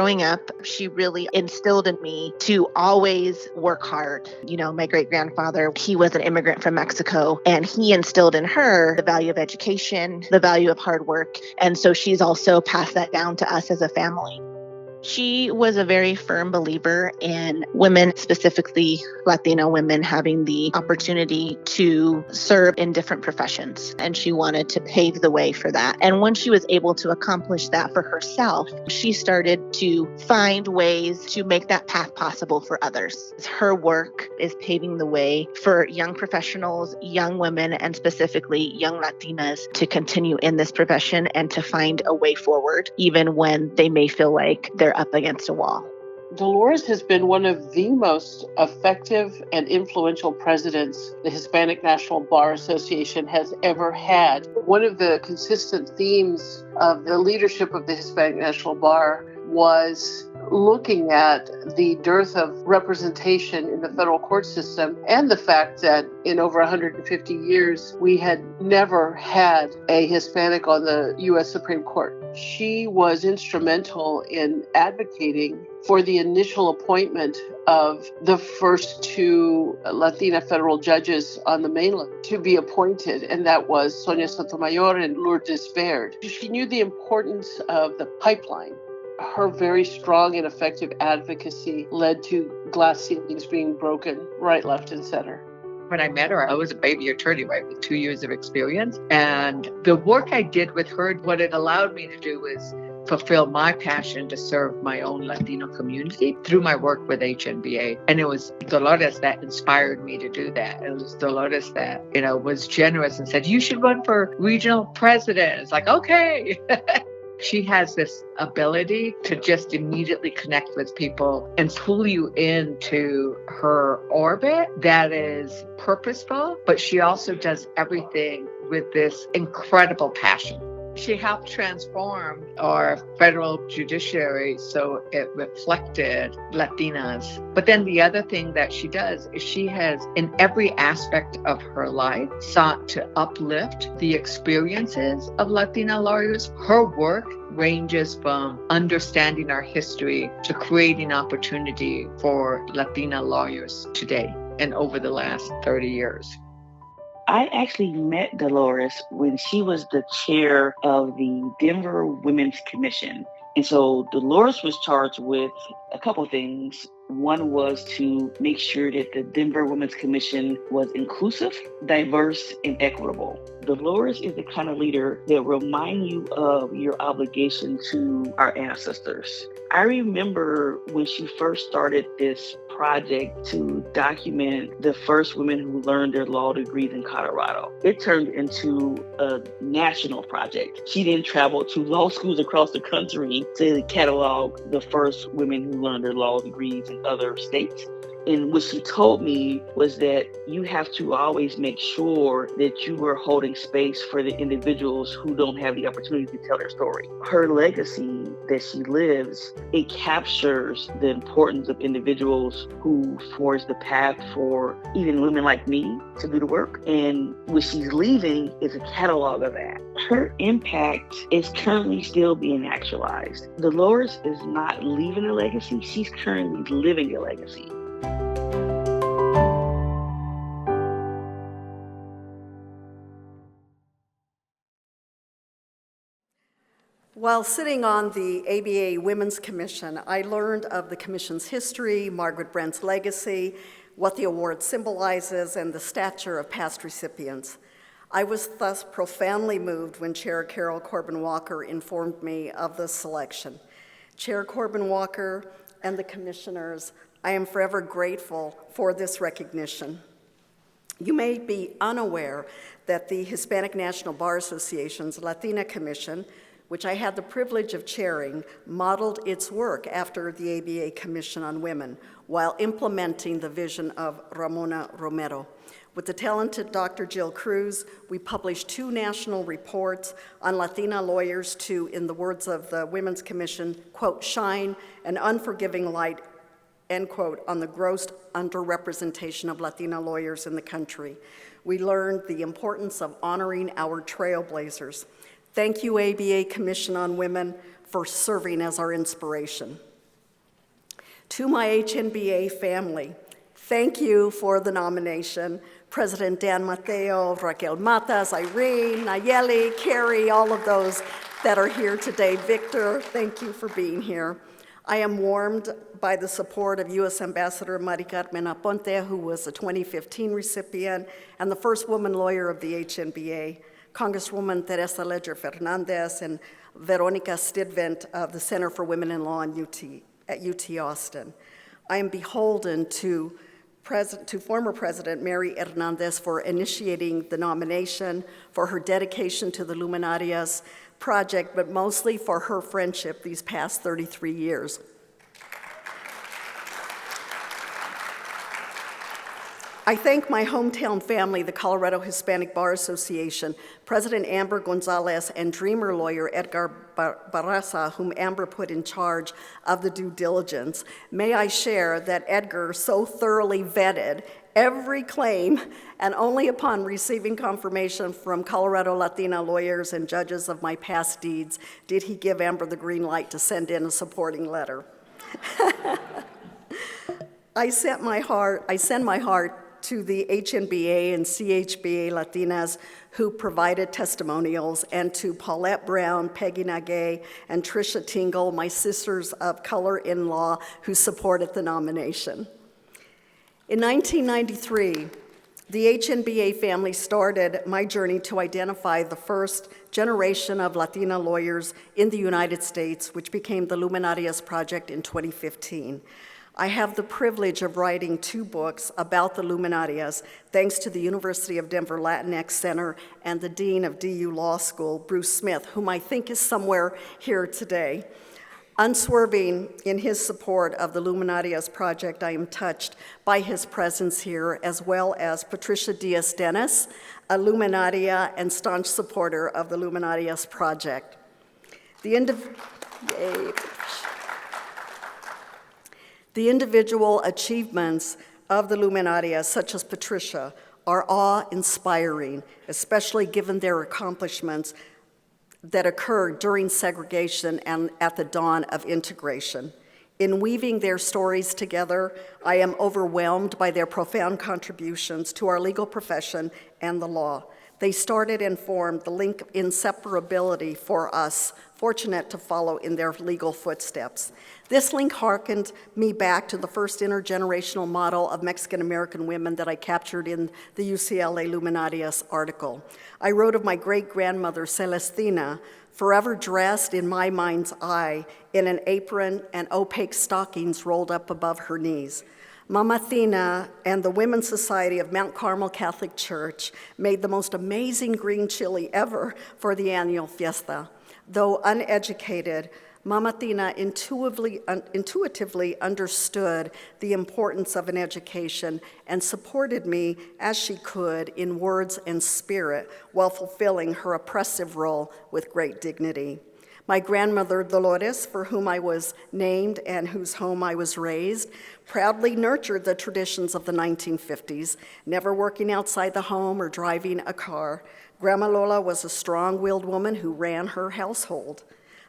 growing up, she really instilled in me to always work hard. My great-grandfather, he was an immigrant from Mexico, and he instilled in her the value of education, the value of hard work. And so she's also passed that down to us as a family. She was a very firm believer in women, specifically Latina women, having the opportunity to serve in different professions. And she wanted to pave the way for that. And when she was able to accomplish that for herself, she started to find ways to make that path possible for others. Her work is paving the way for young professionals, young women, and specifically young Latinas to continue in this profession and to find a way forward, even when they may feel like they're up against a wall. Dolores has been one of the most effective and influential presidents the Hispanic National Bar Association has ever had. One of the consistent themes of the leadership of the Hispanic National Bar was looking at the dearth of representation in the federal court system and the fact that in over 150 years, we had never had a Hispanic on the U.S. Supreme Court. She was instrumental in advocating for the initial appointment of the first two Latina federal judges on the mainland to be appointed, and that was Sonia Sotomayor and Lourdes Baird. She knew the importance of the pipeline. Her very strong and effective advocacy led to glass ceilings being broken right, left, and center. When I met her, I was a baby attorney, right, with 2 years of experience. And the work I did with her, what it allowed me to do was fulfill my passion to serve my own Latino community through my work with HNBA. And it was Dolores that inspired me to do that. It was Dolores that, was generous and said, you should run for regional president. It's like, okay. She has this ability to just immediately connect with people and pull you into her orbit that is purposeful, but she also does everything with this incredible passion. She helped transform our federal judiciary so it reflected Latinas. But then the other thing that she does is she has, in every aspect of her life, sought to uplift the experiences of Latina lawyers. Her work ranges from understanding our history to creating opportunity for Latina lawyers today and over the last 30 years. I actually met Dolores when she was the chair of the Denver Women's Commission. And so Dolores was charged with a couple of things. One was to make sure that the Denver Women's Commission was inclusive, diverse, and equitable. Dolores is the kind of leader that remind you of your obligation to our ancestors. I remember when she first started this project to document the first women who learned their law degrees in Colorado. It turned into a national project. She then traveled to law schools across the country to catalog the first women who learned their law degrees in other states. And what she told me was that you have to always make sure that you are holding space for the individuals who don't have the opportunity to tell their story. Her legacy that she lives, it captures the importance of individuals who forge the path for even women like me to do the work. And what she's leaving is a catalog of that. Her impact is currently still being actualized. Dolores is not leaving a legacy, she's currently living a legacy. While sitting on the ABA Women's Commission, I learned of the Commission's history, Margaret Brent's legacy, what the award symbolizes, and the stature of past recipients. I was thus profoundly moved when Chair Carol Corbin Walker informed me of the selection. Chair Corbin Walker and the commissioners, I am forever grateful for this recognition. You may be unaware that the Hispanic National Bar Association's Latina Commission, which I had the privilege of chairing, modeled its work after the ABA Commission on Women while implementing the vision of Ramona Romero. With the talented Dr. Jill Cruz, we published 2 national reports on Latina lawyers to, in the words of the Women's Commission, quote, shine an unforgiving light, end quote, on the gross underrepresentation of Latina lawyers in the country. We learned the importance of honoring our trailblazers. Thank you, ABA Commission on Women, for serving as our inspiration. To my HNBA family, thank you for the nomination. President Dan Mateo, Raquel Matas, Irene, Nayeli, Carrie, all of those that are here today. Victor, thank you for being here. I am warmed by the support of U.S. Ambassador Mari Carmen Aponte, who was a 2015 recipient and the first woman lawyer of the HNBA, Congresswoman Teresa Ledger Fernandez, and Veronica Stidvent of the Center for Women in Law at UT Austin. I am beholden to former President Mary Hernandez for initiating the nomination, for her dedication to the Luminarias project, but mostly for her friendship these past 33 years. I thank my hometown family, the Colorado Hispanic Bar Association, President Amber Gonzalez, and dreamer lawyer Edgar Barraza, whom Amber put in charge of the due diligence. May I share that Edgar so thoroughly vetted every claim, and only upon receiving confirmation from Colorado Latina lawyers and judges of my past deeds did he give Amber the green light to send in a supporting letter. I send my heart to the HNBA and CHBA Latinas who provided testimonials, and to Paulette Brown, Peggy Nagay, and Tricia Tingle, my sisters of color in law, who supported the nomination. In 1993, the HNBA family started my journey to identify the first generation of Latina lawyers in the United States, which became the Luminarias Project in 2015. I have the privilege of writing 2 books about the Luminarias, thanks to the University of Denver Latinx Center and the Dean of DU Law School, Bruce Smith, whom I think is somewhere here today. Unswerving in his support of the Luminarias Project, I am touched by his presence here, as well as Patricia Diaz-Dennis, a Luminaria and staunch supporter of the Luminarias Project. The individual achievements of the Luminarias, such as Patricia, are awe-inspiring, especially given their accomplishments that occurred during segregation and at the dawn of integration. In weaving their stories together, I am overwhelmed by their profound contributions to our legal profession and the law. They started and formed the link of inseparability for us, fortunate to follow in their legal footsteps. This link hearkened me back to the first intergenerational model of Mexican-American women that I captured in the UCLA Luminarias article. I wrote of my great-grandmother, Celestina, forever dressed in my mind's eye in an apron and opaque stockings rolled up above her knees. Mama Thina and the Women's Society of Mount Carmel Catholic Church made the most amazing green chili ever for the annual fiesta. Though uneducated, Mama Thina intuitively understood the importance of an education and supported me as she could in words and spirit while fulfilling her oppressive role with great dignity. My grandmother, Dolores, for whom I was named and whose home I was raised, proudly nurtured the traditions of the 1950s, never working outside the home or driving a car. Grandma Lola was a strong-willed woman who ran her household.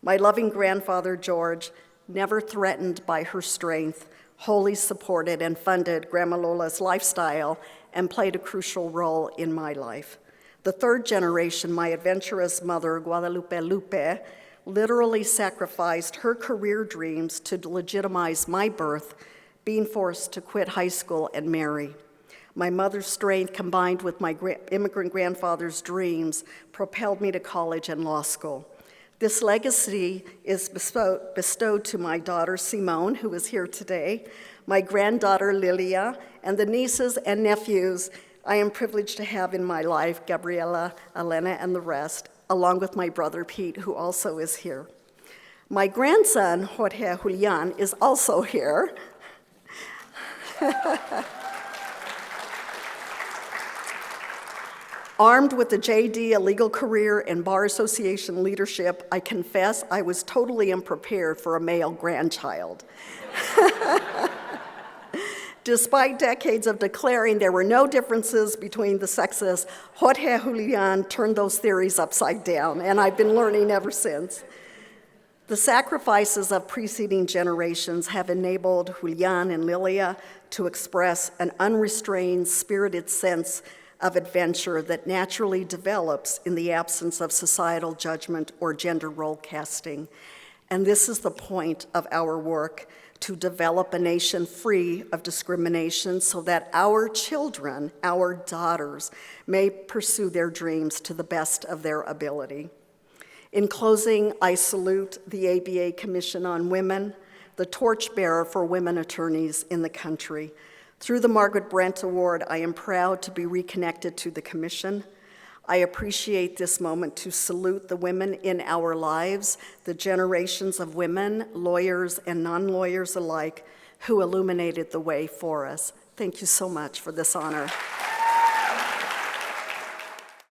My loving grandfather, George, never threatened by her strength, wholly supported and funded Grandma Lola's lifestyle and played a crucial role in my life. The third generation, my adventurous mother, Guadalupe Lupe, literally sacrificed her career dreams to legitimize my birth, being forced to quit high school and marry. My mother's strength, combined with my immigrant grandfather's dreams, propelled me to college and law school. This legacy is bestowed to my daughter, Simone, who is here today, my granddaughter, Lilia, and the nieces and nephews I am privileged to have in my life, Gabriela, Elena, and the rest, along with my brother, Pete, who also is here. My grandson, Jorge Julian, is also here. Armed with a JD, a legal career, and Bar Association leadership, I confess I was totally unprepared for a male grandchild. Despite decades of declaring there were no differences between the sexes, Jorge Julian turned those theories upside down, and I've been learning ever since. The sacrifices of preceding generations have enabled Julian and Lilia to express an unrestrained, spirited sense of adventure that naturally develops in the absence of societal judgment or gender role casting. And this is the point of our work, to develop a nation free of discrimination so that our children, our daughters, may pursue their dreams to the best of their ability. In closing, I salute the ABA Commission on Women, the torchbearer for women attorneys in the country. Through the Margaret Brent Award, I am proud to be reconnected to the Commission. I appreciate this moment to salute the women in our lives, the generations of women, lawyers and non-lawyers alike, who illuminated the way for us. Thank you so much for this honor.